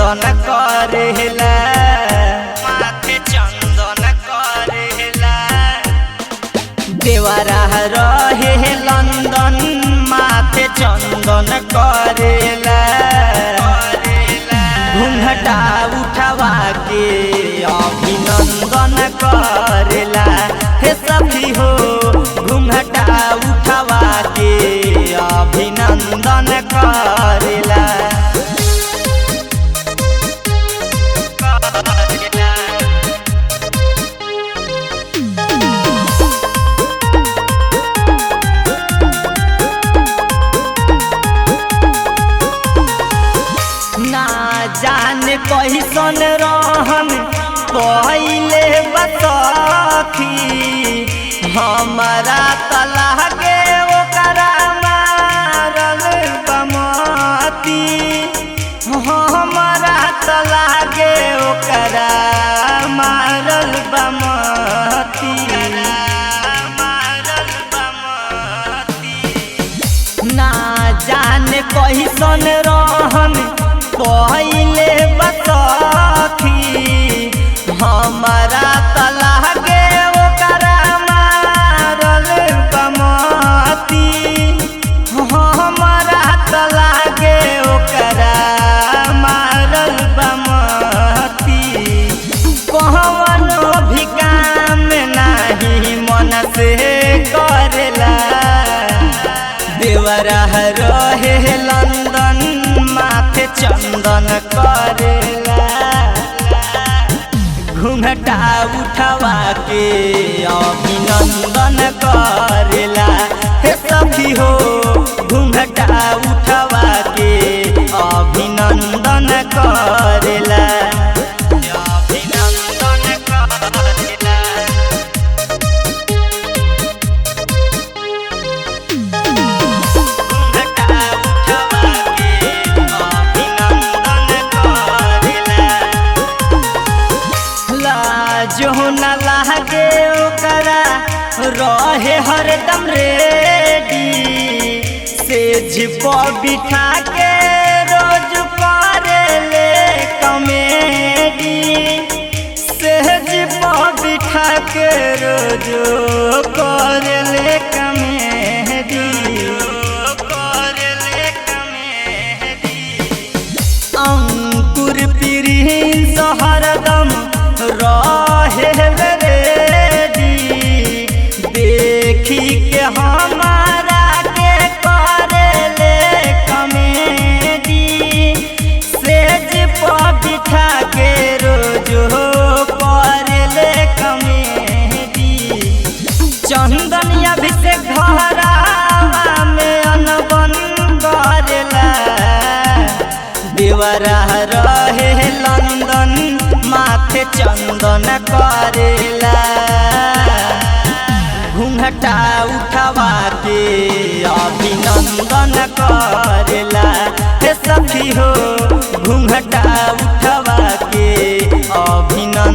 चंदन करेला, माथे चंदन करेला। देवरा रहे लंदन माथे चंदन करेला, घूंघटा उठवा के अभिनंदन करेला। हे सखी हो घूंघटा उठवा के अभिनंदन करेला। ना जाने कैसन रहन पहिले बसखी, हमारा तलाह के ओकरा मारल बमती, हमारा तलाह के ओकरा मारल बमती। ना जाने कैसन रहन पहिले बसखी, हमारा तलाह के ओकरा मारल बमती, हमारा तलाह के ओकरा मारल बमती। कहवनो भी काम नाही मन से करेला, देवरा रहे लंदन माथे चंदन करेला, घूंघटा उठवा के अभिनंदन करेला। हे सखी हो घूंघटा उठवा के अभिनंदन करेला, अभिनंदन करेला। जो न लागे ओकरा रहे हरदम रेडी, सेज पर बिठा के रोज करेले कॉमेडी, सेज पर बिठा के रोज करेले कॉमेडी, करेले कॉमेडी। अंकुर प्रिंस हरदम रहे रेडी, देखी के हमारा के करेले कॉमेडी, सेज पर बिठा के रोज करेले कॉमेडी। चंदन अभिषेक घरावा में अनबन करेला, देवरा रहे लंदन माथे चंदन करेला, घूंघटा उठवा के अभिनंदन करेला। हे सखी हो घूंघटा उठवा के अभिनंदन